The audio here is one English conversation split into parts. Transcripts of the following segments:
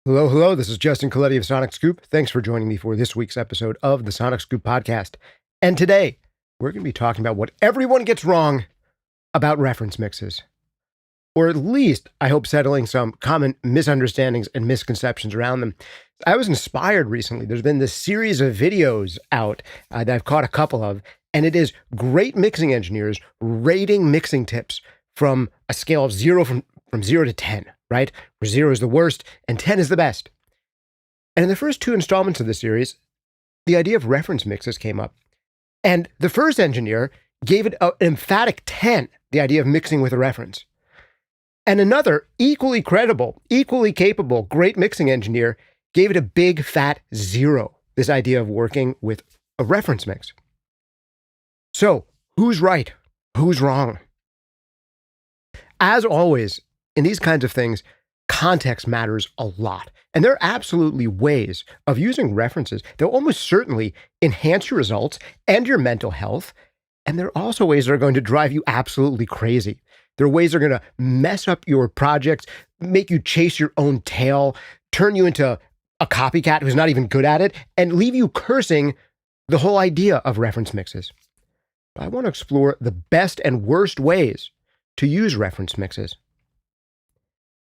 Hello, hello. This is Justin Colletti of SonicScoop. Thanks for joining me for this week's episode of the SonicScoop podcast. And today, we're going to be talking about what everyone gets wrong about reference mixes. Or at least, I hope, settling some common misunderstandings and misconceptions around them. I was inspired recently. There's been this series of videos out that I've caught a couple of, and it is great mixing engineers rating mixing tips from a scale of from 0 to 10. Right? Where 0 is the worst and 10 is the best. And in the first two installments of the series, the idea of reference mixes came up. And the first engineer gave it an emphatic 10, the idea of mixing with a reference. And another equally credible, equally capable, great mixing engineer gave it a big fat 0, this idea of working with a reference mix. So, who's right? Who's wrong? As always, in these kinds of things, context matters a lot. And there are absolutely ways of using references that will almost certainly enhance your results and your mental health. And there are also ways that are going to drive you absolutely crazy. There are ways that are going to mess up your projects, make you chase your own tail, turn you into a copycat who's not even good at it, and leave you cursing the whole idea of reference mixes. But I want to explore the best and worst ways to use reference mixes.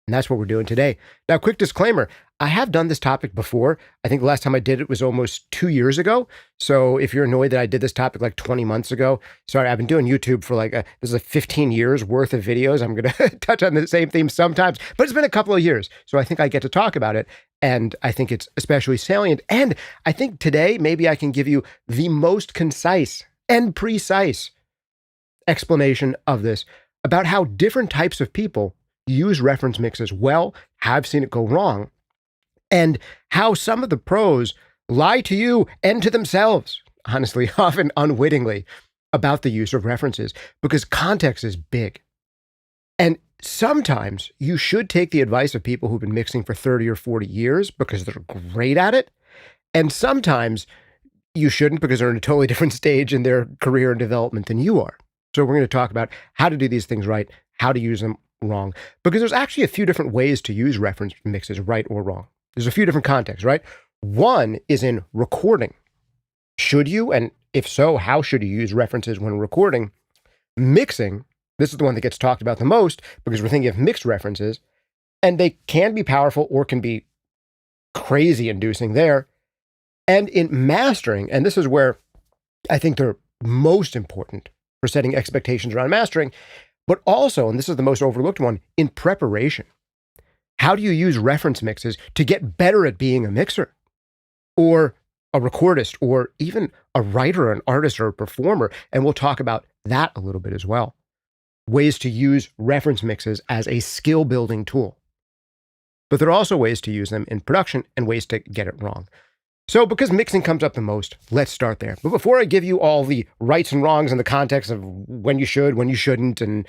And that's what we're doing today. Now, quick disclaimer, I have done this topic before. I think the last time I did it was almost 2 years ago. So if you're annoyed that I did this topic like 20 months ago, sorry, I've been doing YouTube for this is like 15 years worth of videos. I'm going to touch on the same theme sometimes, but it's been a couple of years. So I think I get to talk about it. And I think it's especially salient. And I think today, maybe I can give you the most concise and precise explanation of this about how different types of people use reference mixes well, have seen it go wrong, and how some of the pros lie to you and to themselves, honestly, often unwittingly, about the use of references, because context is big. And sometimes you should take the advice of people who've been mixing for 30 or 40 years because they're great at it. And sometimes you shouldn't because they're in a totally different stage in their career and development than you are. So we're going to talk about how to do these things right, how to use them wrong, because there's actually a few different ways to use reference mixes, right or wrong. There's a few different contexts, right? One is in recording. Should you, and if so, how should you use references when recording? Mixing, this is the one that gets talked about the most because we're thinking of mixed references, and they can be powerful or can be crazy inducing there. And in mastering, and this is where I think they're most important for setting expectations around mastering, but also, and this is the most overlooked one, in preparation. How do you use reference mixes to get better at being a mixer or a recordist or even a writer, an artist, or a performer? And we'll talk about that a little bit as well. Ways to use reference mixes as a skill building tool. But there are also ways to use them in production and ways to get it wrong. So because mixing comes up the most, let's start there. But before I give you all the rights and wrongs in the context of when you should, when you shouldn't, and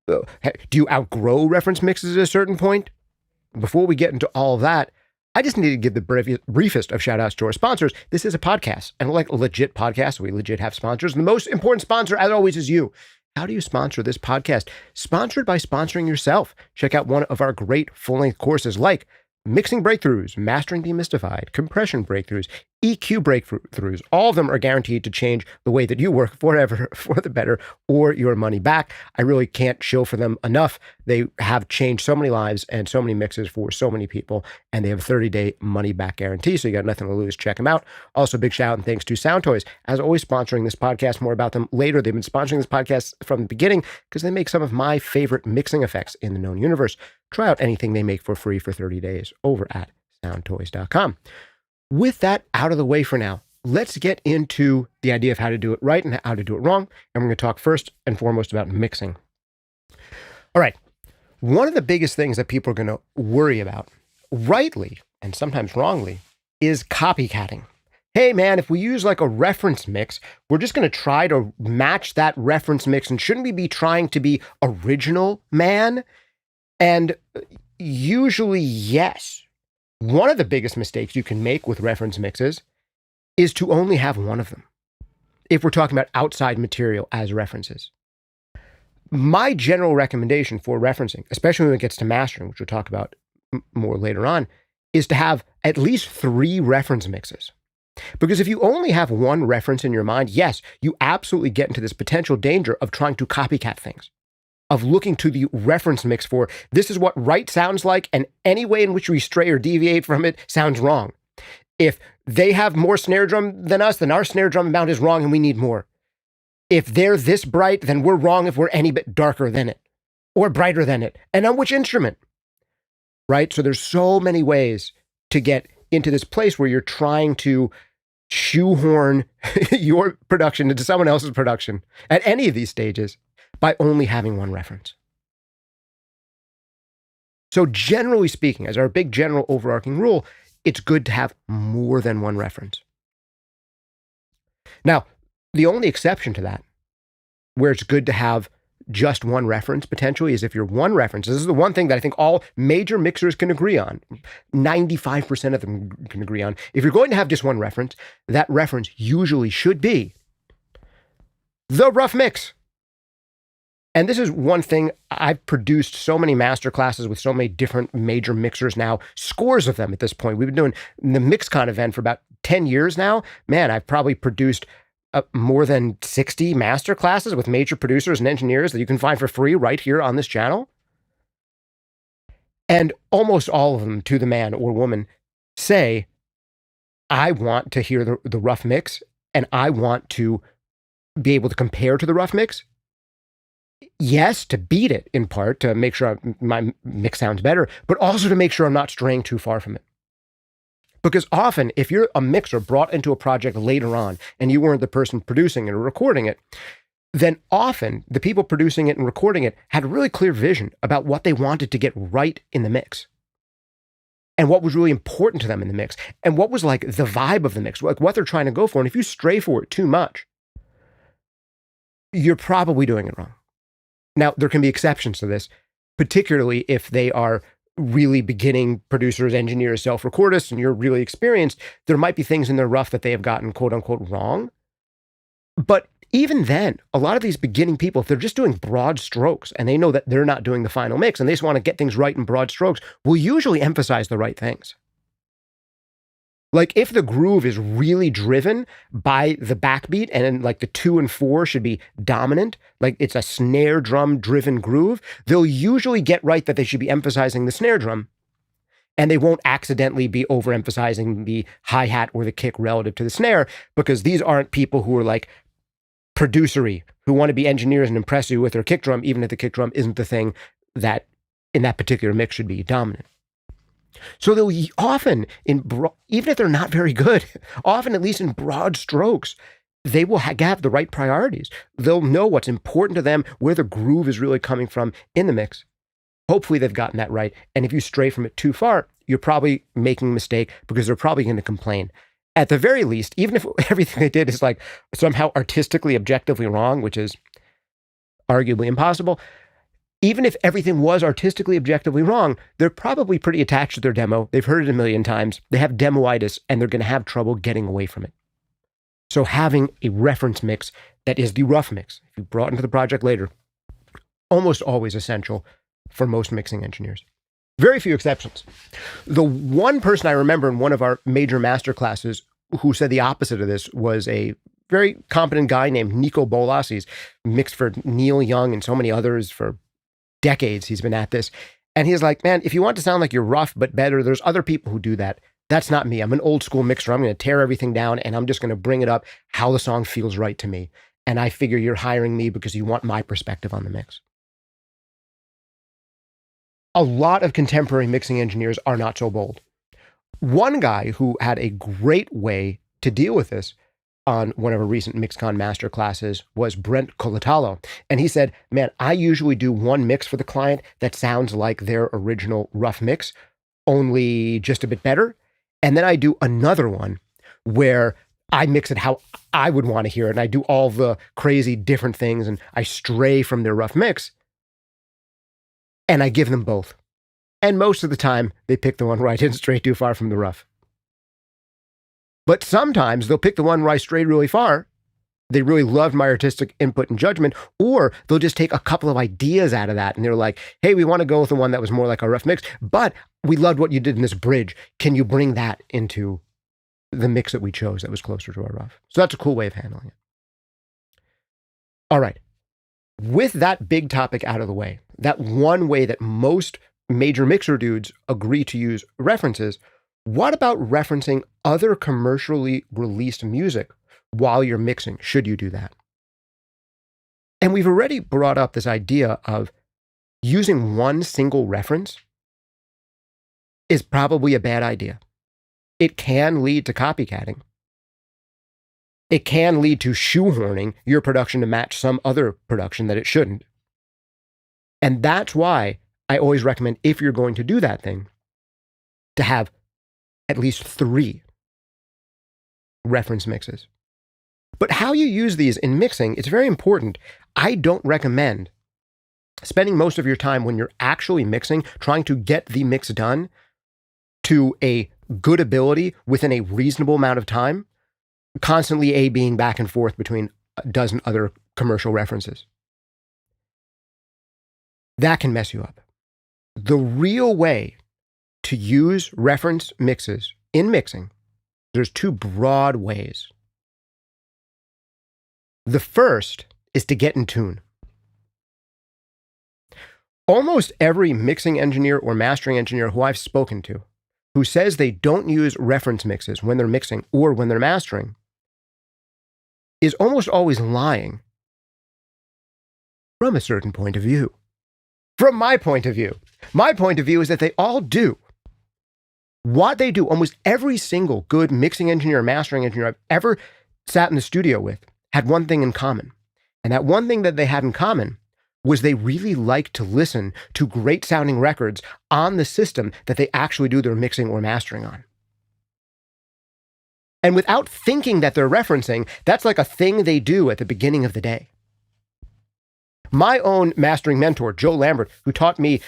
do you outgrow reference mixes at a certain point? Before we get into all of that, I just need to give the briefest of shout outs to our sponsors. This is a podcast, and like a legit podcast, we legit have sponsors. The most important sponsor, as always, is you. How do you sponsor this podcast? Sponsored by sponsoring yourself. Check out one of our great full-length courses like Mixing Breakthroughs, Mastering Demystified, Compression Breakthroughs, EQ Breakthroughs. All of them are guaranteed to change the way that you work forever for the better or your money back. I really can't shill for them enough. They have changed so many lives and so many mixes for so many people, and they have a 30-day money back guarantee, so you got nothing to lose. Check them out. Also, big shout out and thanks to Sound Toys, as always, sponsoring this podcast. More about them later. They've been sponsoring this podcast from the beginning because they make some of my favorite mixing effects in the known universe. Try out anything they make for free for 30 days over at soundtoys.com. With that out of the way for now, let's get into the idea of how to do it right and how to do it wrong. And we're going to talk first and foremost about mixing. All right. One of the biggest things that people are going to worry about, rightly and sometimes wrongly, is copycatting. Hey, man, if we use like a reference mix, we're just going to try to match that reference mix. And shouldn't we be trying to be original, man? And usually, yes. One of the biggest mistakes you can make with reference mixes is to only have one of them, if we're talking about outside material as references. My general recommendation for referencing, especially when it gets to mastering, which we'll talk about more later on, is to have at least 3 reference mixes. Because if you only have one reference in your mind, yes, you absolutely get into this potential danger of trying to copycat things, of looking to the reference mix for this is what right sounds like, and any way in which we stray or deviate from it sounds wrong. If they have more snare drum than us, then our snare drum amount is wrong and we need more. If they're this bright, then we're wrong if we're any bit darker than it or brighter than it. And on which instrument? Right? So there's so many ways to get into this place where you're trying to shoehorn your production into someone else's production at any of these stages by only having one reference. So generally speaking, as our big general overarching rule, it's good to have more than one reference. Now, the only exception to that, where it's good to have just one reference potentially, is if your one reference, this is the one thing that I think all major mixers can agree on, 95% of them can agree on. If you're going to have just one reference, that reference usually should be the rough mix. And this is one thing, I've produced so many master classes with so many different major mixers now, scores of them at this point. We've been doing the MixCon event for about 10 years now. Man, I've probably produced more than 60 master classes with major producers and engineers that you can find for free right here on this channel. And almost all of them, to the man or woman, say, I want to hear the rough mix, and I want to be able to compare to the rough mix. Yes, to beat it in part, to make sure my mix sounds better, but also to make sure I'm not straying too far from it. Because often, if you're a mixer brought into a project later on and you weren't the person producing it or recording it, then often the people producing it and recording it had a really clear vision about what they wanted to get right in the mix and what was really important to them in the mix and what was like the vibe of the mix, like what they're trying to go for. And if you stray for it too much, you're probably doing it wrong. Now, there can be exceptions to this, particularly if they are really beginning producers, engineers, self-recordists, and you're really experienced. There might be things in their rough that they have gotten quote unquote wrong. But even then, a lot of these beginning people, if they're just doing broad strokes and they know that they're not doing the final mix and they just want to get things right in broad strokes, will usually emphasize the right things. Like if the groove is really driven by the backbeat and then like the 2 and 4 should be dominant, like it's a snare drum driven groove, they'll usually get right that they should be emphasizing the snare drum and they won't accidentally be overemphasizing the hi-hat or the kick relative to the snare, because these aren't people who are like producery, who want to be engineers and impress you with their kick drum, even if the kick drum isn't the thing that in that particular mix should be dominant. So they'll often, even if they're not very good, often at least in broad strokes, they will have the right priorities. They'll know what's important to them, where the groove is really coming from in the mix. Hopefully they've gotten that right. And if you stray from it too far, you're probably making a mistake because they're probably going to complain. At the very least, even if everything they did is like somehow artistically, objectively wrong, which is arguably impossible, even if everything was artistically, objectively wrong, they're probably pretty attached to their demo. They've heard it a million times. They have demoitis, and they're going to have trouble getting away from it. So having a reference mix that is the rough mix, if you brought into the project later, almost always essential for most mixing engineers. Very few exceptions. The one person I remember in one of our major master classes who said the opposite of this was a very competent guy named Nico Bolas. He's mixed for Neil Young and so many others for decades. He's been at this. And he's like, man, if you want to sound like you're rough but better, there's other people who do that. That's not me. I'm an old school mixer. I'm going to tear everything down and I'm just going to bring it up how the song feels right to me. And I figure you're hiring me because you want my perspective on the mix. A lot of contemporary mixing engineers are not so bold. One guy who had a great way to deal with this on one of our recent MixCon master classes was Brent Colatalo. And he said, man, I usually do one mix for the client that sounds like their original rough mix, only just a bit better. And then I do another one where I mix it how I would want to hear it. And I do all the crazy different things and I stray from their rough mix. And I give them both. And most of the time they pick the one where I didn't stray too far from the rough. But sometimes they'll pick the one where I strayed really far, they really loved my artistic input and judgment, or they'll just take a couple of ideas out of that. And they're like, hey, we want to go with the one that was more like a rough mix, but we loved what you did in this bridge. Can you bring that into the mix that we chose that was closer to our rough? So that's a cool way of handling it. All right. With that big topic out of the way, that one way that most major mixer dudes agree to use references, what about referencing other commercially released music while you're mixing? Should you do that? And we've already brought up this idea of using one single reference is probably a bad idea. It can lead to copycatting. It can lead to shoehorning your production to match some other production that it shouldn't. And that's why I always recommend, if you're going to do that thing, to have at least 3 reference mixes. But how you use these in mixing, it's very important. I don't recommend spending most of your time when you're actually mixing, trying to get the mix done to a good ability within a reasonable amount of time, constantly A-Bing back and forth between a dozen other commercial references. That can mess you up. The real way to use reference mixes in mixing, there's 2 broad ways. The first is to get in tune. Almost every mixing engineer or mastering engineer who I've spoken to who says they don't use reference mixes when they're mixing or when they're mastering is almost always lying from a certain point of view. From my point of view is that they all do what they do. Almost every single good mixing engineer or mastering engineer I've ever sat in the studio with had one thing in common. And that one thing that they had in common was they really liked to listen to great sounding records on the system that they actually do their mixing or mastering on. And without thinking that they're referencing, that's like a thing they do at the beginning of the day. My own mastering mentor, Joe Lambert, who taught me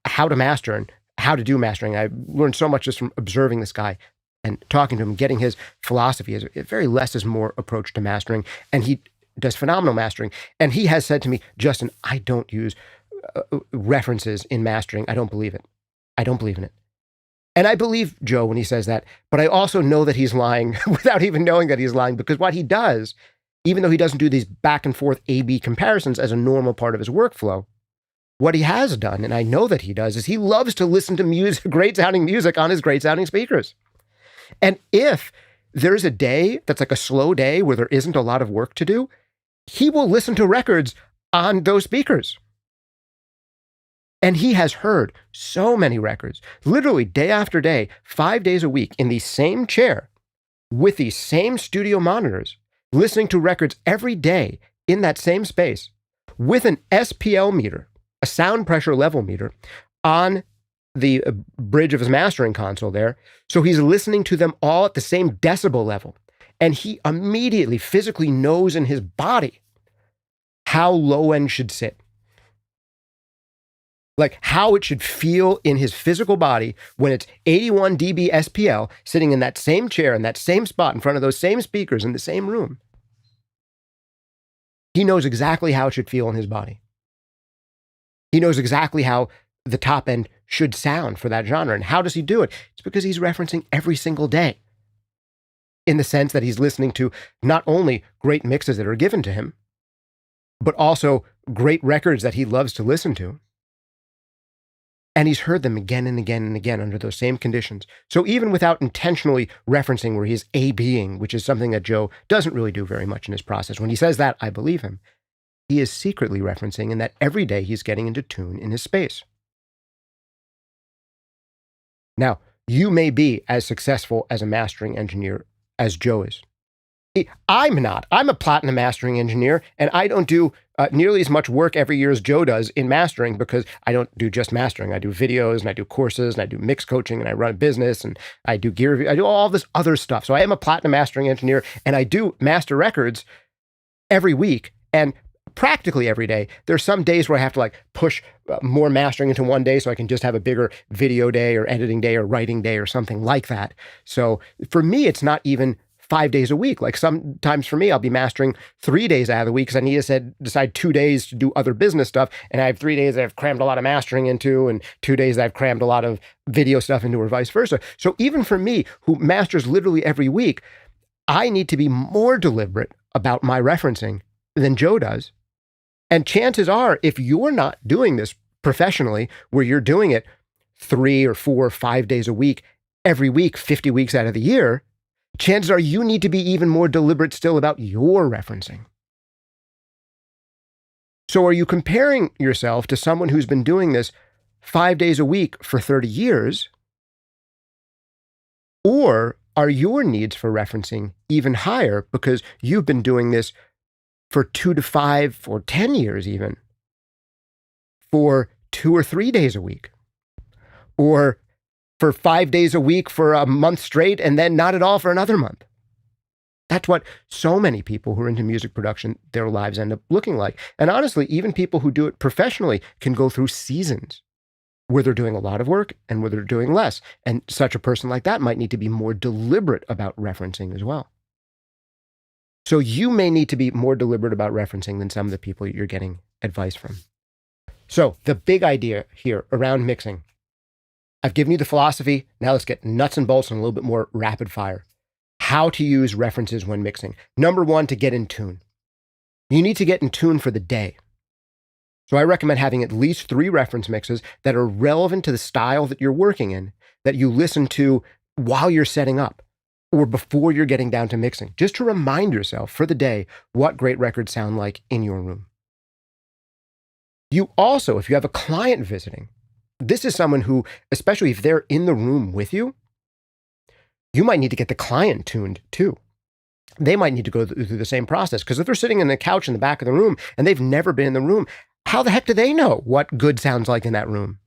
how to master and how to do mastering, I learned so much just from observing this guy and talking to him, getting his philosophy, is a very less is more approach to mastering. And he does phenomenal mastering. And he has said to me, Justin, I don't use references in mastering. I don't believe it. I don't believe in it. And I believe Joe when he says that, but I also know that he's lying without even knowing that he's lying, because what he does, even though he doesn't do these back and forth A-B comparisons as a normal part of his workflow, what he has done, and I know that he does, is he loves to listen to music, great sounding music on his great sounding speakers. And if there's a day that's like a slow day where there isn't a lot of work to do, he will listen to records on those speakers. And he has heard so many records, literally day after day, 5 days a week, in the same chair, with these same studio monitors, listening to records every day in that same space, with an SPL meter, a sound pressure level meter, on the bridge of his mastering console there. So he's listening to them all at the same decibel level. And he immediately physically knows in his body how low end should sit. Like how it should feel in his physical body when it's 81 dB SPL sitting in that same chair, in that same spot, in front of those same speakers in the same room. He knows exactly how it should feel in his body. He knows exactly how the top end should sound for that genre. And how does he do it? It's because he's referencing every single day, in the sense that he's listening to not only great mixes that are given to him, but also great records that he loves to listen to. And he's heard them again and again and again under those same conditions. So even without intentionally referencing where he's A-Bing, which is something that Joe doesn't really do very much in his process, when he says that, I believe him. He is secretly referencing in that every day he's getting into tune in his space. Now, you may be as successful as a mastering engineer as Joe is. I'm not. I'm a platinum mastering engineer, and I don't do nearly as much work every year as Joe does in mastering, because I don't do just mastering. I do videos, and I do courses, and I do mix coaching, and I run a business, and I do gear review. I do all this other stuff. So I am a platinum mastering engineer, and I do master records every week and practically every day. There's some days where I have to push more mastering into one day so I can just have a bigger video day or editing day or writing day or something like that. So for me, it's not even 5 days a week. Like sometimes for me, I'll be mastering 3 days out of the week because I need to decide 2 days to do other business stuff. And I have 3 days that I've crammed a lot of mastering into and 2 days that I've crammed a lot of video stuff into or vice versa. So even for me, who masters literally every week, I need to be more deliberate about my referencing than Joe does. And chances are, if you're not doing this professionally, where you're doing it 3 or 4 or 5 days a week, every week, 50 weeks out of the year, chances are you need to be even more deliberate still about your referencing. So are you comparing yourself to someone who's been doing this 5 days a week for 30 years? Or are your needs for referencing even higher because you've been doing this for 2 to 5 or 10 years even, for 2 or 3 days a week, or for 5 days a week for a month straight and then not at all for another month? That's what so many people who are into music production, their lives end up looking like. And honestly, even people who do it professionally can go through seasons where they're doing a lot of work and where they're doing less. And such a person like that might need to be more deliberate about referencing as well. So you may need to be more deliberate about referencing than some of the people you're getting advice from. So the big idea here around mixing, I've given you the philosophy. Now let's get nuts and bolts and a little bit more rapid fire. How to use references when mixing. Number one, to get in tune. You need to get in tune for the day. So I recommend having at least 3 reference mixes that are relevant to the style that you're working in, that you listen to while you're setting up or before you're getting down to mixing, just to remind yourself for the day what great records sound like in your room. You also, if you have a client visiting, this is someone who, especially if they're in the room with you, you might need to get the client tuned too. They might need to go through the same process, because if they're sitting on the couch in the back of the room and they've never been in the room, how the heck do they know what good sounds like in that room?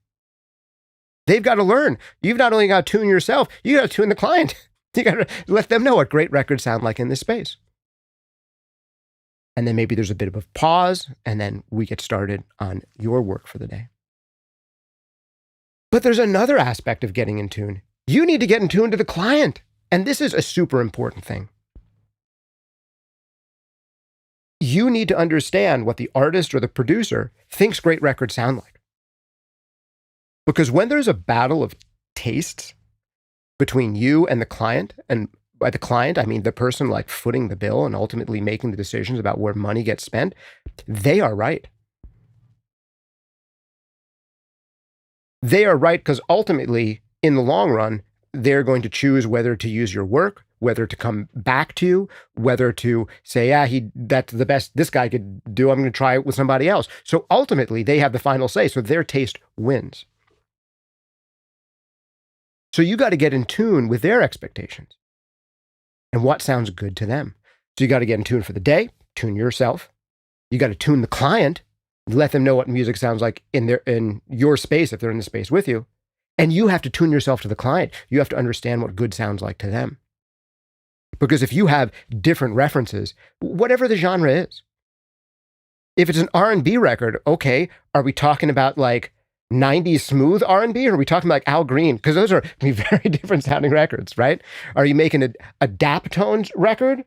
They've got to learn. You've not only got to tune yourself, you got to tune the client. You got to let them know what great records sound like in this space. And then maybe there's a bit of a pause, and then we get started on your work for the day. But there's another aspect of getting in tune. You need to get in tune to the client. And this is a super important thing. You need to understand what the artist or the producer thinks great records sound like. Because when there's a battle of tastes between you and the client, and by the client, I mean the person like footing the bill and ultimately making the decisions about where money gets spent, they are right. They are right because ultimately, in the long run, they're going to choose whether to use your work, whether to come back to you, whether to say, yeah, that's the best this guy could do. I'm going to try it with somebody else. So ultimately, they have the final say. So their taste wins. So you got to get in tune with their expectations and what sounds good to them. So you got to get in tune for the day, tune yourself. You got to tune the client, let them know what music sounds like in your space if they're in the space with you. And you have to tune yourself to the client. You have to understand what good sounds like to them. Because if you have different references, whatever the genre is, if it's an R&B record, okay, are we talking about like 90s smooth R&B, or are we talking about like Al Green? Because those are very different sounding records, right? Are you making a Daptones record?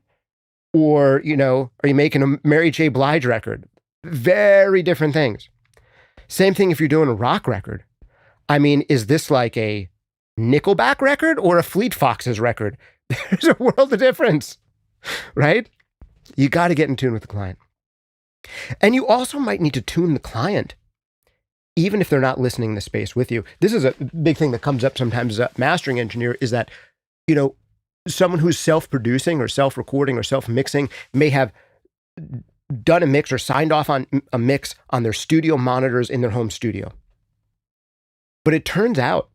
Or, are you making a Mary J. Blige record? Very different things. Same thing if you're doing a rock record. I mean, is this like a Nickelback record or a Fleet Foxes record? There's a world of difference, right? You got to get in tune with the client. And you also might need to tune the client, even if they're not listening in the space with you. This is a big thing that comes up sometimes as a mastering engineer, is that, someone who's self-producing or self-recording or self-mixing may have done a mix or signed off on a mix on their studio monitors in their home studio. But it turns out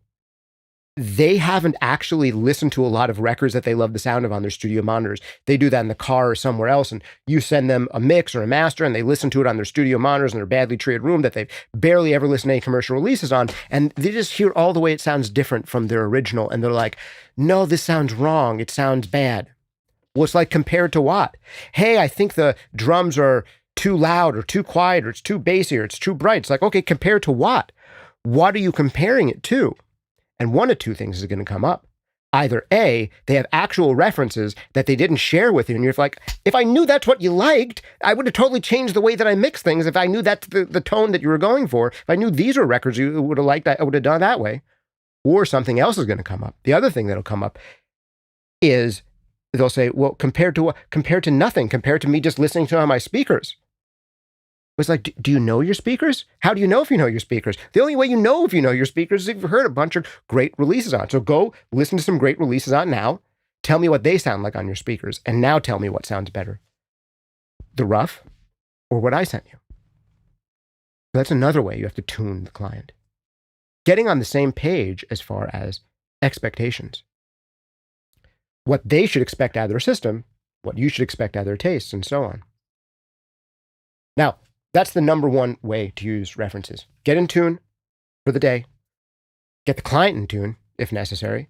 they haven't actually listened to a lot of records that they love the sound of on their studio monitors. They do that in the car or somewhere else, and you send them a mix or a master, and they listen to it on their studio monitors in their badly treated room that they've barely ever listened to any commercial releases on, and they just hear all the way it sounds different from their original, and they're like, no, this sounds wrong. It sounds bad. Well, it's like, compared to what? Hey, I think the drums are too loud or too quiet, or it's too bassy, or it's too bright. It's like, okay, compared to what? What are you comparing it to? And one of two things is going to come up. Either A, they have actual references that they didn't share with you, and you're like, if I knew that's what you liked, I would have totally changed the way that I mix things. If I knew that's the tone that you were going for, if I knew these were records you would have liked, I would have done it that way. Or something else is going to come up. The other thing that'll come up is they'll say, well, compared to what? Compared to nothing, compared to me just listening to it on my speakers. It's like, do you know your speakers? How do you know if you know your speakers? The only way you know if you know your speakers is if you've heard a bunch of great releases on it. So go listen to some great releases on now. Tell me what they sound like on your speakers. And now tell me what sounds better. The rough or what I sent you. That's another way you have to tune the client. Getting on the same page as far as expectations. What they should expect out of their system, what you should expect out of their tastes, and so on. Now, that's the number one way to use references. Get in tune for the day, get the client in tune, if necessary,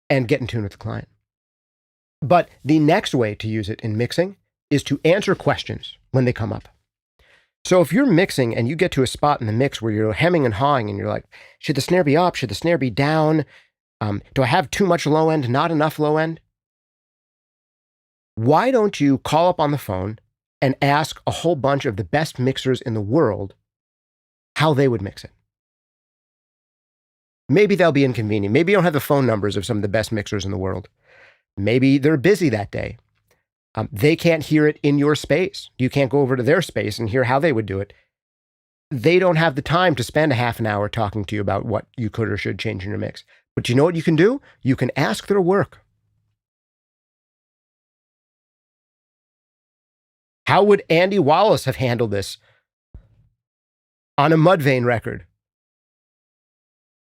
and get in tune with the client. But the next way to use it in mixing is to answer questions when they come up. So if you're mixing and you get to a spot in the mix where you're hemming and hawing and you're like, should the snare be up? Should the snare be down? Do I have too much low end, not enough low end? Why don't you call up on the phone and ask a whole bunch of the best mixers in the world how they would mix it? Maybe they'll be inconvenient. Maybe you don't have the phone numbers of some of the best mixers in the world. Maybe they're busy that day. They can't hear it in your space. You can't go over to their space and hear how they would do it. They don't have the time to spend a half an hour talking to you about what you could or should change in your mix. But you know what you can do? You can ask their work. How would Andy Wallace have handled this on a Mudvayne record?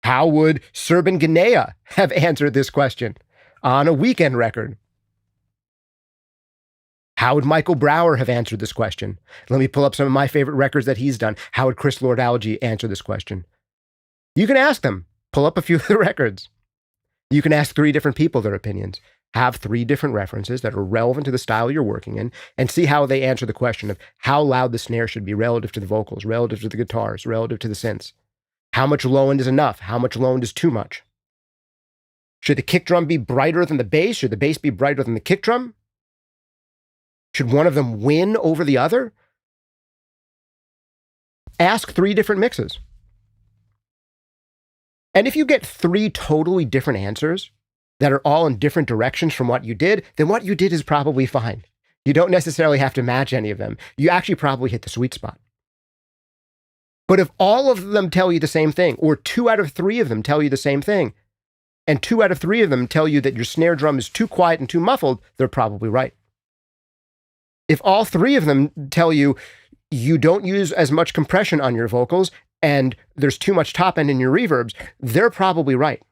How would Serban Ganea have answered this question on a Weekend record? How would Michael Brower have answered this question? Let me pull up some of my favorite records that he's done. How would Chris Lord-Alge answer this question? You can ask them. Pull up a few of the records. You can ask 3 different people their opinions. Have 3 different references that are relevant to the style you're working in, and see how they answer the question of how loud the snare should be relative to the vocals, relative to the guitars, relative to the synths. How much low end is enough? How much low end is too much? Should the kick drum be brighter than the bass? Should the bass be brighter than the kick drum? Should one of them win over the other? Ask 3 different mixes. And if you get 3 totally different answers that are all in different directions from what you did, then what you did is probably fine. You don't necessarily have to match any of them. You actually probably hit the sweet spot. But if all of them tell you the same thing, or 2 out of 3 of them tell you the same thing, and 2 out of 3 of them tell you that your snare drum is too quiet and too muffled, they're probably right. If all 3 of them tell you you don't use as much compression on your vocals and there's too much top end in your reverbs, they're probably right.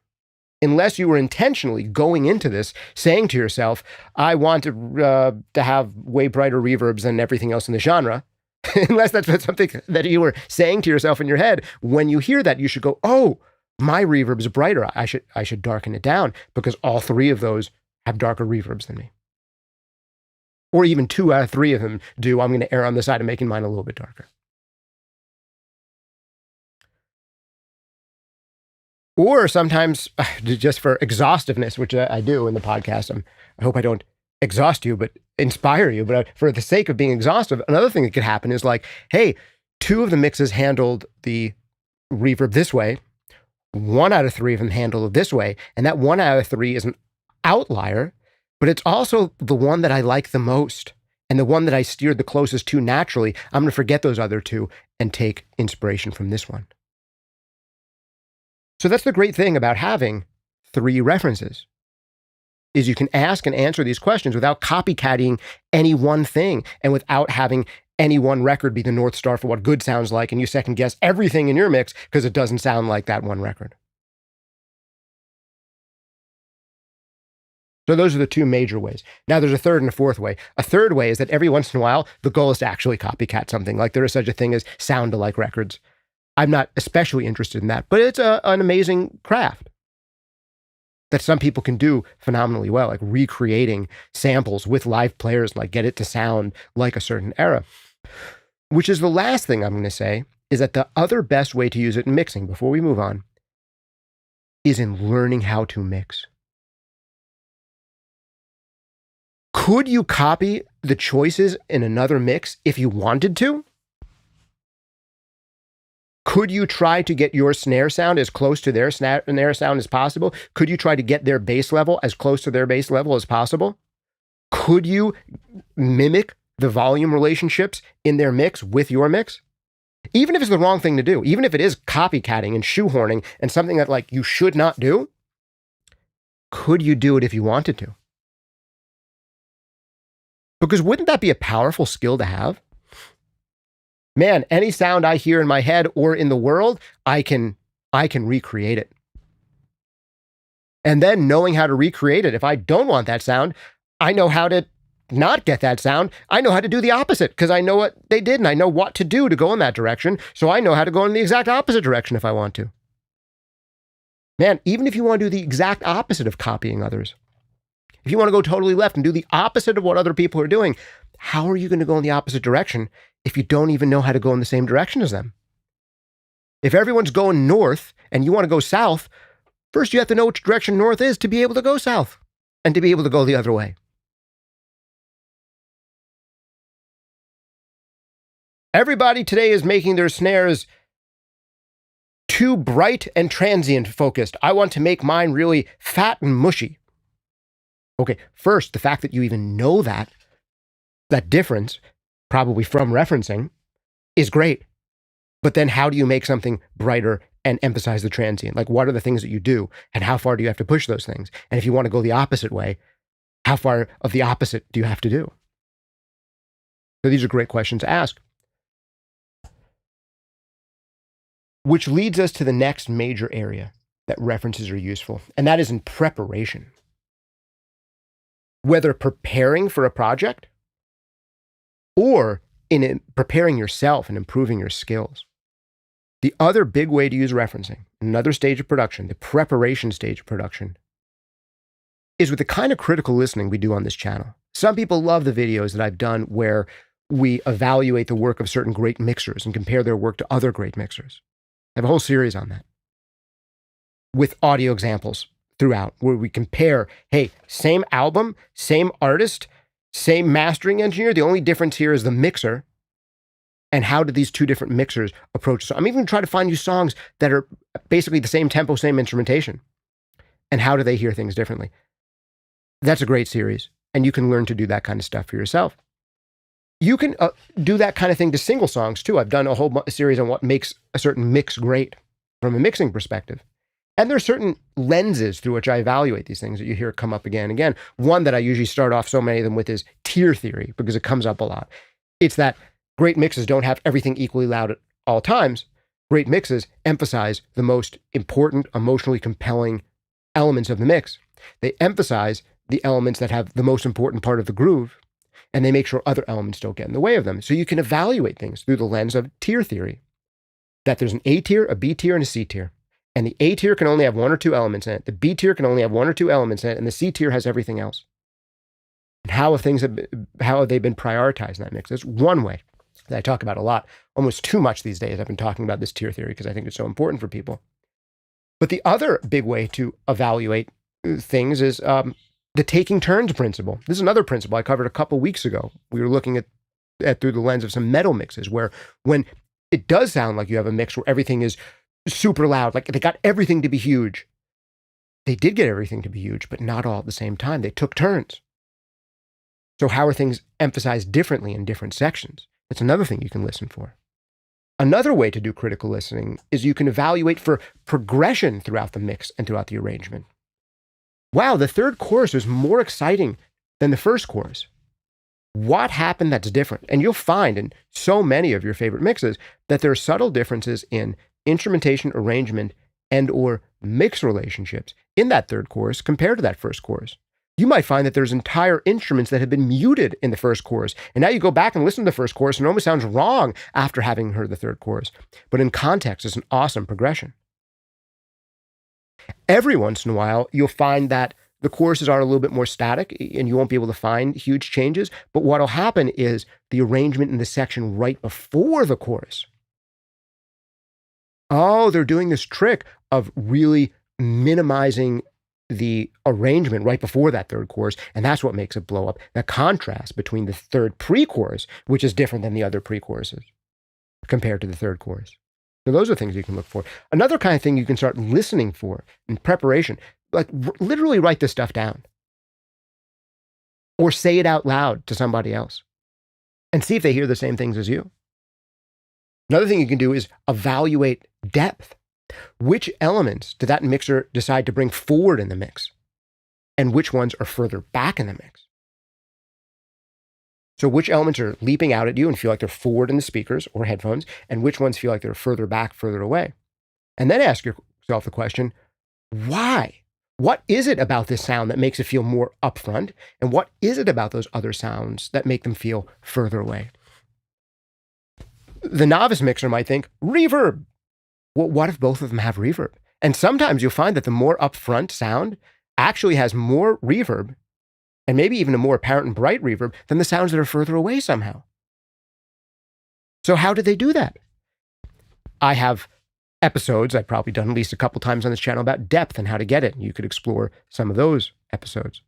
Unless you were intentionally going into this saying to yourself, I want to have way brighter reverbs than everything else in the genre. Unless that's something that you were saying to yourself in your head, when you hear that, you should go, oh, my reverb is brighter. I should darken it down because all 3 of those have darker reverbs than me. Or even 2 out of 3 of them do. I'm going to err on the side of making mine a little bit darker. Or sometimes, just for exhaustiveness, which I do in the podcast, I hope I don't exhaust you, but inspire you. But for the sake of being exhaustive, another thing that could happen is like, hey, 2 of the mixes handled the reverb this way. 1 out of 3 of them handled it this way. And that 1 out of 3 is an outlier, but it's also the one that I like the most and the one that I steered the closest to naturally. I'm going to forget those other 2 and take inspiration from this one. So that's the great thing about having 3 references, is you can ask and answer these questions without copycatting any one thing and without having any one record be the North Star for what good sounds like, and you second guess everything in your mix because it doesn't sound like that one record. So those are the 2 major ways. Now there's a third and a fourth way. A third way is that every once in a while, the goal is to actually copycat something. Like there is such a thing as sound-alike records. I'm not especially interested in that, but it's an amazing craft that some people can do phenomenally well, like recreating samples with live players, like get it to sound like a certain era. Which is the last thing I'm going to say, is that the other best way to use it in mixing, before we move on, is in learning how to mix. Could you copy the choices in another mix if you wanted to? Could you try to get your snare sound as close to their snare sound as possible? Could you try to get their bass level as close to their bass level as possible? Could you mimic the volume relationships in their mix with your mix? Even if it's the wrong thing to do, even if it is copycatting and shoehorning and something that like you should not do, could you do it if you wanted to? Because wouldn't that be a powerful skill to have? Man, any sound I hear in my head or in the world, I can recreate it. And then knowing how to recreate it, if I don't want that sound, I know how to not get that sound. I know how to do the opposite because I know what they did and I know what to do to go in that direction. So I know how to go in the exact opposite direction if I want to. Man, even if you want to do the exact opposite of copying others, if you want to go totally left and do the opposite of what other people are doing, how are you going to go in the opposite direction if you don't even know how to go in the same direction as them? If everyone's going north and you want to go south, first you have to know which direction north is to be able to go south and to be able to go the other way. Everybody today is making their snares too bright and transient focused. I want to make mine really fat and mushy. Okay, first, the fact that you even know that difference, probably from referencing, is great. But then how do you make something brighter and emphasize the transient? Like, what are the things that you do and how far do you have to push those things? And if you want to go the opposite way, how far of the opposite do you have to do? So these are great questions to ask. Which leads us to the next major area that references are useful, and that is in preparation. Whether preparing for a project or in preparing yourself and improving your skills. The other big way to use referencing, another stage of production, the preparation stage of production, is with the kind of critical listening we do on this channel. Some people love the videos that I've done where we evaluate the work of certain great mixers and compare their work to other great mixers. I have a whole series on that with audio examples throughout where we compare, hey, same album, same artist, same mastering engineer. The only difference here is the mixer. And how do these two different mixers approach? So I'm even trying to find you songs that are basically the same tempo, same instrumentation. And how do they hear things differently? That's a great series. And you can learn to do that kind of stuff for yourself. You can do that kind of thing to single songs too. I've done a whole series on what makes a certain mix great from a mixing perspective. And there are certain lenses through which I evaluate these things that you hear come up again and again. One that I usually start off so many of them with is tier theory, because it comes up a lot. It's that great mixes don't have everything equally loud at all times. Great mixes emphasize the most important, emotionally compelling elements of the mix. They emphasize the elements that have the most important part of the groove, and they make sure other elements don't get in the way of them. So you can evaluate things through the lens of tier theory, that there's an A tier, a B tier, and a C tier. And the A tier can only have one or two elements in it. The B tier can only have one or two elements in it, and the C tier has everything else. And how have they been prioritized in that mix? That's one way that I talk about a lot, almost too much these days. I've been talking about this tier theory because I think it's so important for people. But the other big way to evaluate things is the taking turns principle. This is another principle I covered a couple weeks ago. We were looking at through the lens of some metal mixes, where when it does sound like you have a mix where everything is super loud, like they got everything to be huge. They did get everything to be huge, but not all at the same time. They took turns. So how are things emphasized differently in different sections? That's another thing you can listen for. Another way to do critical listening is you can evaluate for progression throughout the mix and throughout the arrangement. Wow, the third chorus is more exciting than the first chorus. What happened that's different? And you'll find in so many of your favorite mixes that there are subtle differences in instrumentation, arrangement, and or mix relationships in that third chorus compared to that first chorus. You might find that there's entire instruments that have been muted in the first chorus. And now you go back and listen to the first chorus and it almost sounds wrong after having heard the third chorus. But in context, it's an awesome progression. Every once in a while, you'll find that the choruses are a little bit more static and you won't be able to find huge changes. But what'll happen is the arrangement in the section right before the chorus. Oh, they're doing this trick of really minimizing the arrangement right before that third chorus, and that's what makes it blow up. That contrast between the third pre-chorus, which is different than the other pre-choruses compared to the third chorus. So those are things you can look for. Another kind of thing you can start listening for in preparation, like literally write this stuff down or say it out loud to somebody else and see if they hear the same things as you. Another thing you can do is evaluate depth. Which elements did that mixer decide to bring forward in the mix? And which ones are further back in the mix? So which elements are leaping out at you and feel like they're forward in the speakers or headphones, and which ones feel like they're further back, further away? And then ask yourself the question, why? What is it about this sound that makes it feel more upfront? And what is it about those other sounds that make them feel further away? The novice mixer might think, reverb. Well, what if both of them have reverb? And sometimes you'll find that the more upfront sound actually has more reverb, and maybe even a more apparent and bright reverb, than the sounds that are further away somehow. So how did they do that? I have episodes I've probably done at least a couple times on this channel about depth and how to get it. You could explore some of those episodes.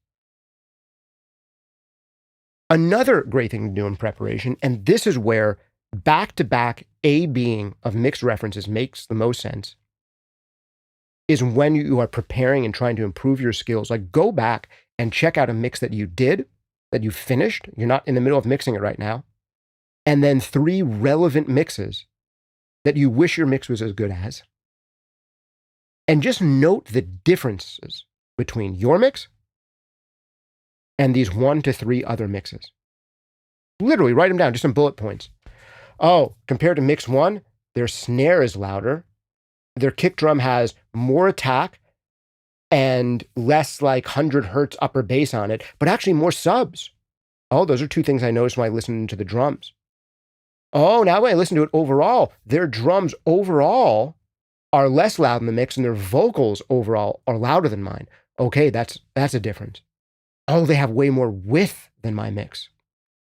Another great thing to do in preparation, and this is where back-to-back A-Bing of mixed references makes the most sense, is when you are preparing and trying to improve your skills. Like, go back and check out a mix that you did, that you finished. You're not in the middle of mixing it right now. And then 3 relevant mixes that you wish your mix was as good as. And just note the differences between your mix and these 1 to 3 other mixes. Literally write them down, just some bullet points. Oh, compared to mix 1, their snare is louder. Their kick drum has more attack and less like 100 hertz upper bass on it, but actually more subs. Oh, those are 2 things I noticed when I listened to the drums. Oh, now when I listen to it overall, their drums overall are less loud in the mix and their vocals overall are louder than mine. Okay, that's a difference. Oh, they have way more width than my mix.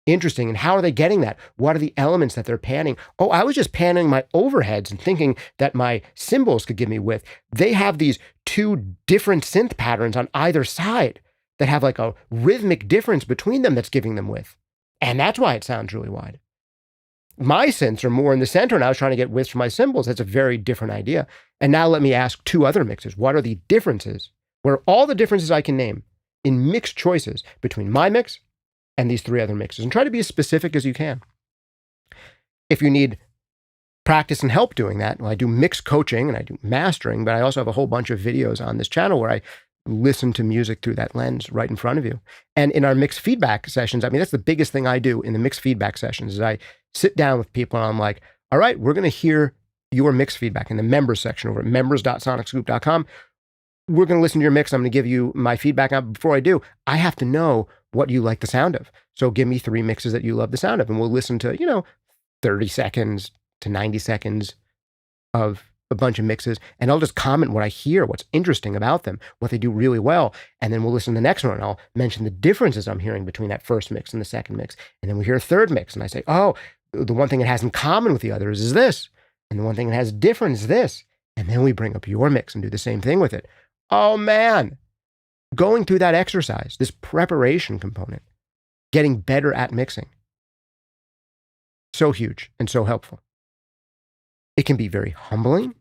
Interesting. And how are they getting that? What are the elements that they're panning? Oh, I was just panning my overheads and thinking that my cymbals could give me width. They have these 2 different synth patterns on either side that have like a rhythmic difference between them that's giving them width. And that's why it sounds really wide. My synths are more in the center, and I was trying to get width for my cymbals. That's a very different idea. And now let me ask 2 other mixes. What are the differences? What are all the differences I can name in mix choices between my mix and these 3 other mixes? And try to be as specific as you can. If you need practice and help doing that, well, I do mix coaching and I do mastering, but I also have a whole bunch of videos on this channel where I listen to music through that lens right in front of you. And in our mixed feedback sessions, I mean, that's the biggest thing I do in the mixed feedback sessions is I sit down with people and I'm like, all right, we're going to hear your mix feedback in the members section over at members.sonicscoop.com. We're going to listen to your mix. I'm going to give you my feedback. Before I do, I have to know what you like the sound of. So give me 3 mixes that you love the sound of, and we'll listen to, 30 seconds to 90 seconds of a bunch of mixes, and I'll just comment what I hear, what's interesting about them, what they do really well, and then we'll listen to the next one, and I'll mention the differences I'm hearing between that first mix and the second mix, and then we hear a third mix, and I say, oh, the one thing it has in common with the others is this, and the one thing it has different is this, and then we bring up your mix and do the same thing with it. Oh man, going through that exercise, this preparation component, getting better at mixing, so huge and so helpful. It can be very humbling,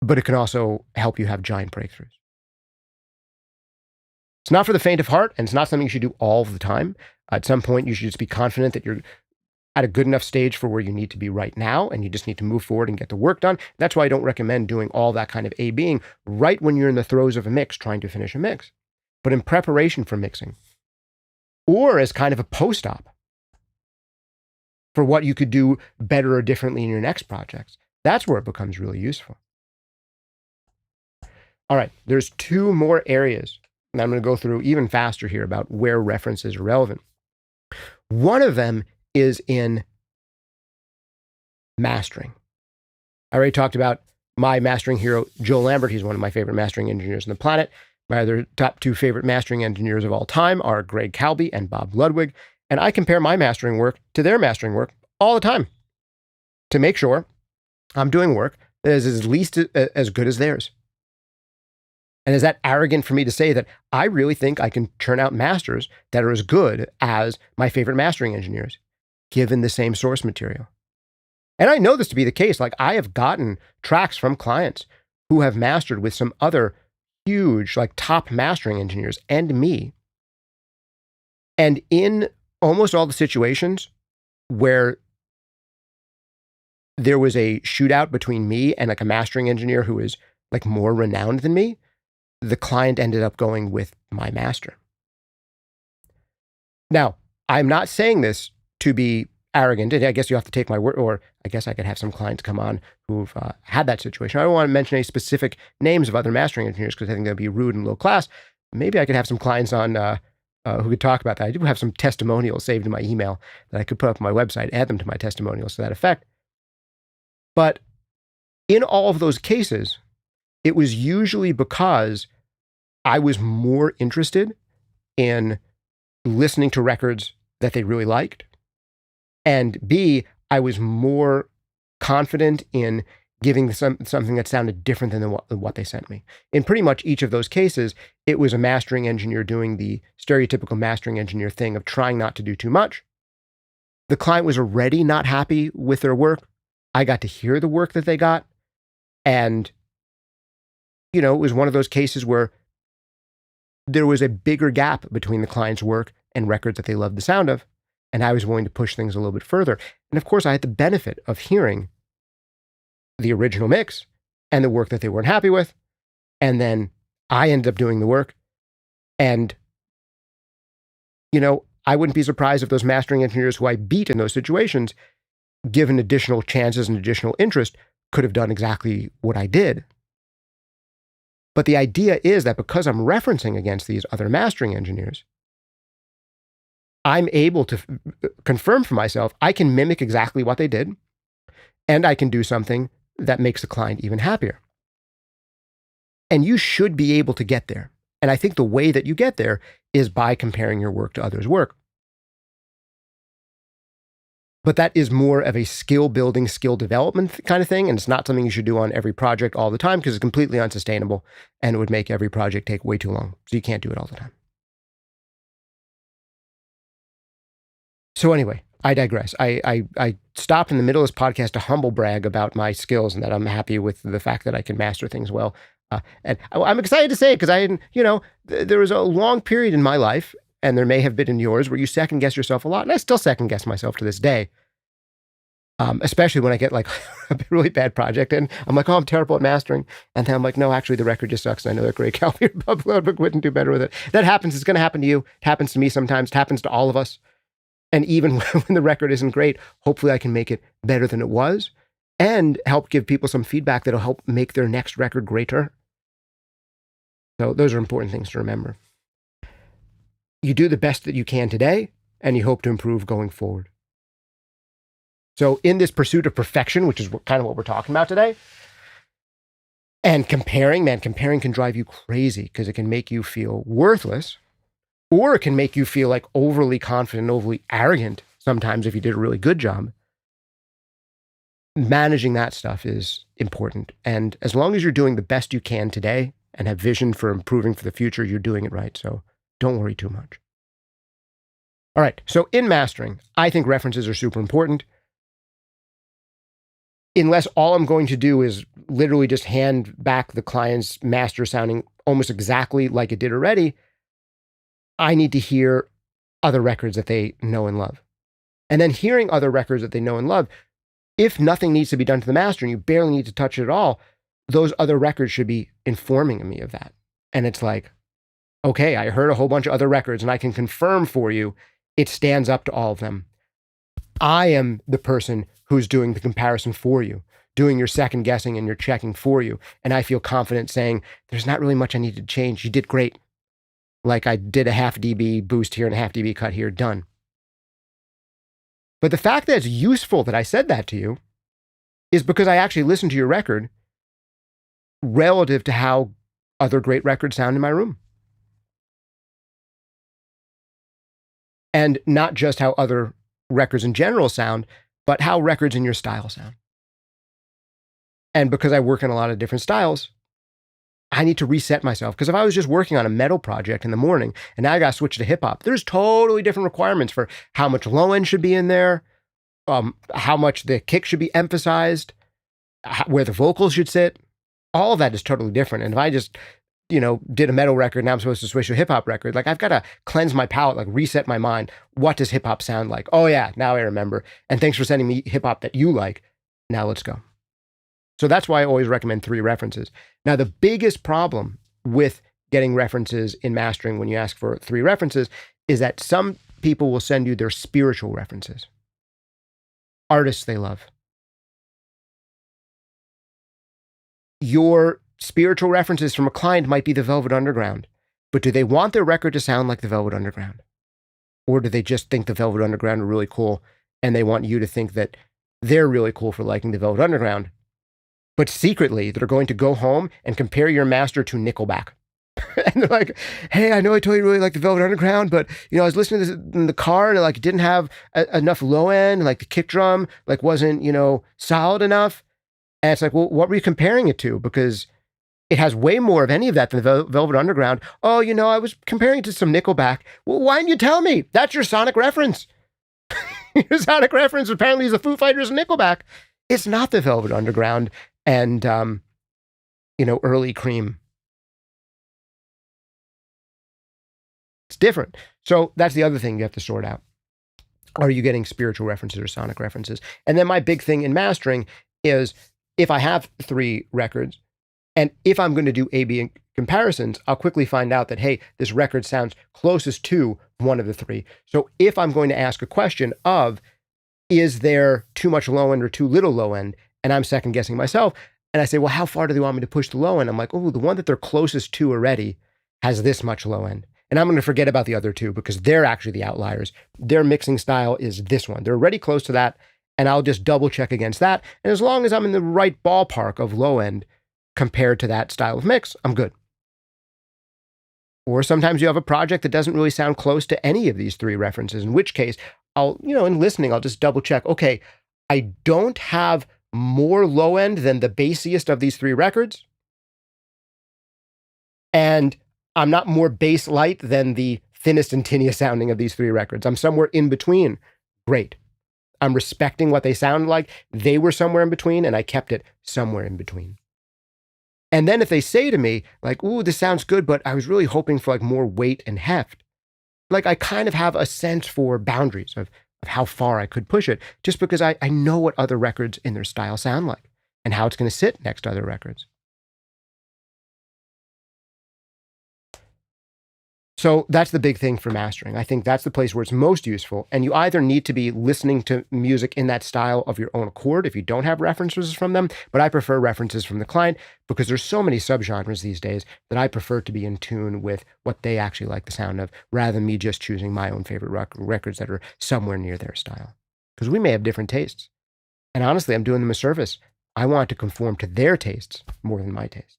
but it can also help you have giant breakthroughs. It's not for the faint of heart, and it's not something you should do all the time. At some point, you should just be confident that you're at a good enough stage for where you need to be right now, and you just need to move forward and get the work done. That's why I don't recommend doing all that kind of A-Bing right when you're in the throes of a mix, trying to finish a mix. But in preparation for mixing, or as kind of a post-op, for what you could do better or differently in your next projects. That's where it becomes really useful. All right, there's 2 more areas, and I'm going to go through even faster here about where references are relevant. One of them is in mastering. I already talked about my mastering hero, Joe Lambert. He's one of my favorite mastering engineers on the planet. My other top 2 favorite mastering engineers of all time are Greg Calby and Bob Ludwig. And I compare my mastering work to their mastering work all the time to make sure I'm doing work that is at least as good as theirs. And is that arrogant for me to say that I really think I can churn out masters that are as good as my favorite mastering engineers, given the same source material? And I know this to be the case. Like, I have gotten tracks from clients who have mastered with some other huge, like, top mastering engineers and me. And in almost all the situations where there was a shootout between me and like a mastering engineer who is like more renowned than me, the client ended up going with my master. Now, I'm not saying this to be arrogant, and I guess you have to take my word, or I guess I could have some clients come on who've had that situation. I don't want to mention any specific names of other mastering engineers because I think that'd be rude and low class. Maybe I could have some clients on who could talk about that. I do have some testimonials saved in my email that I could put up on my website, add them to my testimonials to that effect. But in all of those cases, it was usually because I was more interested in listening to records that they really liked. And B, I was more confident in giving something that sounded different than what they sent me. In pretty much each of those cases, it was a mastering engineer doing the stereotypical mastering engineer thing of trying not to do too much. The client was already not happy with their work. I got to hear the work that they got. And, it was one of those cases where there was a bigger gap between the client's work and records that they loved the sound of. And I was willing to push things a little bit further. And of course, I had the benefit of hearing the original mix and the work that they weren't happy with. And then I ended up doing the work. And, I wouldn't be surprised if those mastering engineers who I beat in those situations, given additional chances and additional interest, could have done exactly what I did. But the idea is that because I'm referencing against these other mastering engineers, I'm able to confirm for myself, I can mimic exactly what they did, and I can do something that makes the client even happier. And you should be able to get there. And I think the way that you get there is by comparing your work to others' work. But that is more of a skill building, skill development kind of thing. And it's not something you should do on every project all the time because it's completely unsustainable and it would make every project take way too long. So you can't do it all the time. So anyway, I digress. I stopped in the middle of this podcast to humble brag about my skills and that I'm happy with the fact that I can master things well. And I'm excited to say it because there was a long period in my life, and there may have been in yours, where you second guess yourself a lot. And I still second guess myself to this day. Especially when I get like a really bad project and I'm like, oh, I'm terrible at mastering. And then I'm like, no, actually the record just sucks. And I know they're great. Calvin Public wouldn't do better with it. That happens. It's going to happen to you. It happens to me sometimes. It happens to all of us. And even when the record isn't great, hopefully I can make it better than it was and help give people some feedback that'll help make their next record greater. So those are important things to remember. You do the best that you can today, and you hope to improve going forward. So in this pursuit of perfection, which is kind of what we're talking about today, and comparing can drive you crazy because it can make you feel worthless, or it can make you feel like overly confident, overly arrogant sometimes if you did a really good job. Managing that stuff is important. And as long as you're doing the best you can today and have vision for improving for the future, you're doing it right. So don't worry too much. All right. So in mastering, I think references are super important. Unless all I'm going to do is literally just hand back the client's master sounding almost exactly like it did already, I need to hear other records that they know and love. And then hearing other records that they know and love, if nothing needs to be done to the master and you barely need to touch it at all, those other records should be informing me of that. And it's like, okay, I heard a whole bunch of other records and I can confirm for you it stands up to all of them. I am the person who's doing the comparison for you, doing your second guessing and your checking for you. And I feel confident saying, there's not really much I need to change. You did great. Like I did a half dB boost here and a half dB cut here, done. But the fact that it's useful that I said that to you is because I actually listened to your record relative to how other great records sound in my room. And not just how other records in general sound, but how records in your style sound. And because I work in a lot of different styles, I need to reset myself. Because if I was just working on a metal project in the morning and now I got to switch to hip hop, there's totally different requirements for how much low end should be in there, how much the kick should be emphasized, where the vocals should sit. All of that is totally different. And if I just, did a metal record and now I'm supposed to switch to a hip hop record, like I've got to cleanse my palate, like reset my mind. What does hip hop sound like? Oh yeah, now I remember. And thanks for sending me hip hop that you like. Now let's go. So that's why I always recommend 3 references. Now, the biggest problem with getting references in mastering when you ask for 3 references is that some people will send you their spiritual references, artists they love. Your spiritual references from a client might be the Velvet Underground, but do they want their record to sound like the Velvet Underground? Or do they just think the Velvet Underground are really cool and they want you to think that they're really cool for liking the Velvet Underground? But secretly, they're going to go home and compare your master to Nickelback. And they're like, hey, I know I told you really like the Velvet Underground, but, I was listening to this in the car and it didn't have enough low end, like the kick drum, wasn't, solid enough. And it's like, well, what were you comparing it to? Because it has way more of any of that than the Velvet Underground. Oh, I was comparing it to some Nickelback. Well, why didn't you tell me? That's your sonic reference. Your sonic reference apparently is the Foo Fighters and Nickelback. It's not the Velvet Underground and, early Cream. It's different. So that's the other thing you have to sort out. Are you getting spiritual references or sonic references? And then my big thing in mastering is if I have 3 records and if I'm going to do A/B comparisons, I'll quickly find out that, hey, this record sounds closest to one of the 3. So if I'm going to ask a question of, is there too much low end or too little low end? And I'm second guessing myself. And I say, well, how far do they want me to push the low end? I'm like, oh, the one that they're closest to already has this much low end. And I'm going to forget about the other 2 because they're actually the outliers. Their mixing style is this one. They're already close to that. And I'll just double check against that. And as long as I'm in the right ballpark of low end compared to that style of mix, I'm good. Or sometimes you have a project that doesn't really sound close to any of these 3 references, in which case I'll, in listening, I'll just double check. Okay, I don't have more low end than the bassiest of these 3 records. And I'm not more bass light than the thinnest and tinniest sounding of these 3 records. I'm somewhere in between. Great. I'm respecting what they sound like. They were somewhere in between and I kept it somewhere in between. And then if they say to me like, ooh, this sounds good, but I was really hoping for more weight and heft. I kind of have a sense for boundaries of how far I could push it just because I know what other records in their style sound like and how it's going to sit next to other records. So that's the big thing for mastering. I think that's the place where it's most useful. And you either need to be listening to music in that style of your own accord if you don't have references from them, but I prefer references from the client because there's so many subgenres these days that I prefer to be in tune with what they actually like the sound of rather than me just choosing my own favorite records that are somewhere near their style. Because we may have different tastes. And honestly, I'm doing them a service. I want to conform to their tastes more than my taste.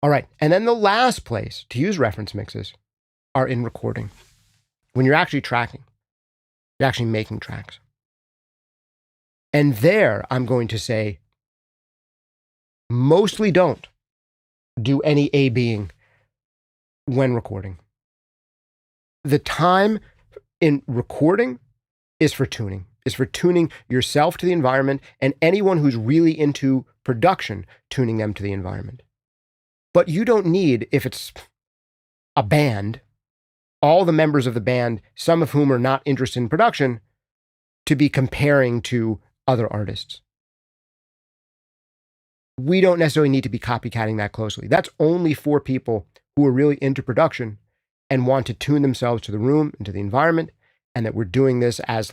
All right, and then the last place to use reference mixes are in recording. When you're actually tracking, you're actually making tracks. And there, I'm going to say, mostly don't do any A-Bing when recording. The time in recording is for tuning yourself to the environment and anyone who's really into production, tuning them to the environment. But you don't need, if it's a band, all the members of the band, some of whom are not interested in production, to be comparing to other artists. We don't necessarily need to be copycatting that closely. That's only for people who are really into production and want to tune themselves to the room and to the environment, and that we're doing this as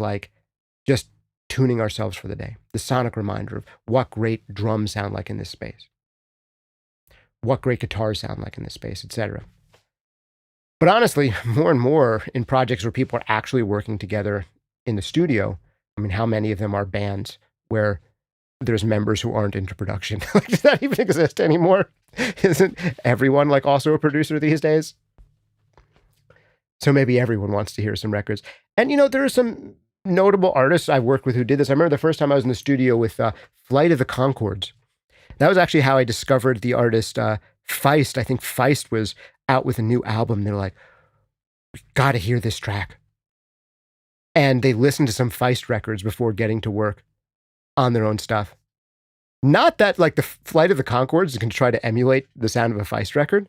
just tuning ourselves for the day. The sonic reminder of what great drums sound like in this space. What great guitars sound like in this space, etc. But honestly, more and more in projects where people are actually working together in the studio, how many of them are bands where there's members who aren't into production? Does that even exist anymore? Isn't everyone also a producer these days? So maybe everyone wants to hear some records. And there are some notable artists I've worked with who did this. I remember the first time I was in the studio with Flight of the Conchords. That was actually how I discovered the artist Feist. I think Feist was out with a new album. They're like, we got to hear this track. And they listened to some Feist records before getting to work on their own stuff. Not that like the Flight of the Conchords can try to emulate the sound of a Feist record,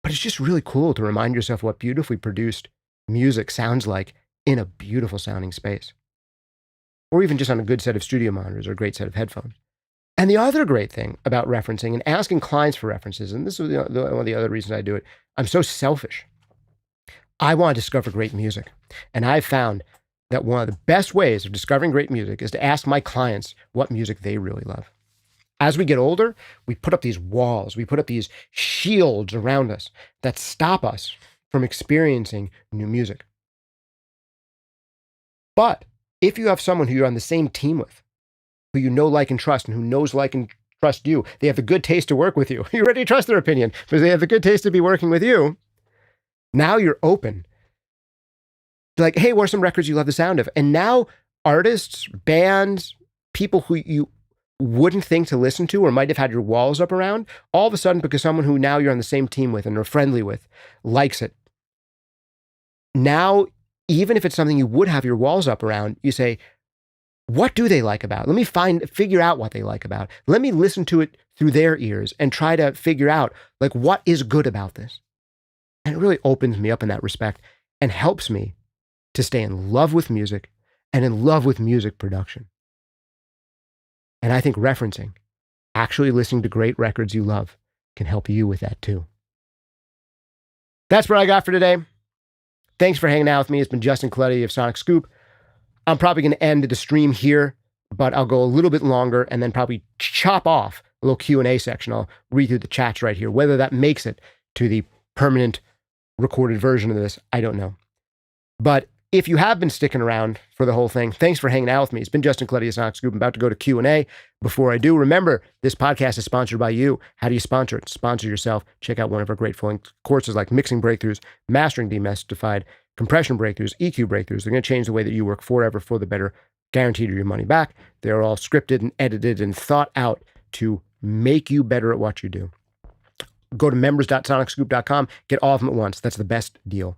but it's just really cool to remind yourself what beautifully produced music sounds like in a beautiful sounding space. Or even just on a good set of studio monitors or a great set of headphones. And the other great thing about referencing and asking clients for references, and this is one of the other reasons I do it, I'm so selfish. I want to discover great music. And I've found that one of the best ways of discovering great music is to ask my clients what music they really love. As we get older, we put up these walls, we put up these shields around us that stop us from experiencing new music. But if you have someone who you're on the same team with, who you know, like, and trust, and who knows, like, and trust you, they have the good taste to work with you. You already trust their opinion, because they have the good taste to be working with you. Now you're open. Like, hey, what are some records you love the sound of? And now artists, bands, people who you wouldn't think to listen to or might have had your walls up around, all of a sudden, because someone who now you're on the same team with and are friendly with likes it. Now, even if it's something you would have your walls up around, you say, what do they like about it? Let me figure out what they like about it. Let me listen to it through their ears and try to figure out, like, what is good about this? And it really opens me up in that respect and helps me to stay in love with music and in love with music production. And I think referencing, actually listening to great records you love, can help you with that too. That's what I got for today. Thanks for hanging out with me. It's been Justin Colletti of SonicScoop. I'm probably going to end the stream here, but I'll go a little bit longer and then probably chop off a little Q&A section. I'll read through the chats right here. Whether that makes it to the permanent recorded version of this, I don't know. But if you have been sticking around for the whole thing, thanks for hanging out with me. It's been Justin Colletti of SonicScoop. I'm about to go to Q&A. Before I do, remember, this podcast is sponsored by you. How do you sponsor it? Sponsor yourself. Check out one of our great full courses like Mixing Breakthroughs, Mastering Demystified, Compression Breakthroughs, EQ Breakthroughs. They're going to change the way that you work forever for the better, guaranteed your money back. They're all scripted and edited and thought out to make you better at what you do. Go to members.sonicscoop.com. Get all of them at once. That's the best deal.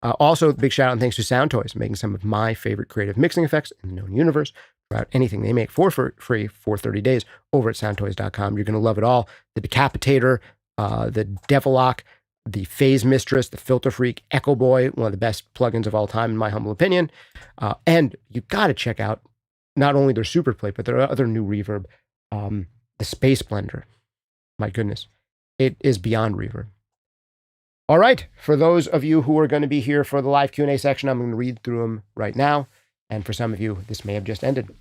Also, big shout out and thanks to Sound Toys, making some of my favorite creative mixing effects in the known universe. Try out anything they make for free for 30 days over at soundtoys.com. You're going to love it all. The Decapitator, the Devilock, the Phase Mistress, the Filter Freak, Echo Boy, one of the best plugins of all time, in my humble opinion. And you got to check out not only their Super Plate, but their other new reverb, the Space Blender. My goodness, it is beyond reverb. All right, for those of you who are going to be here for the live Q&A section, I'm going to read through them right now. And for some of you, this may have just ended.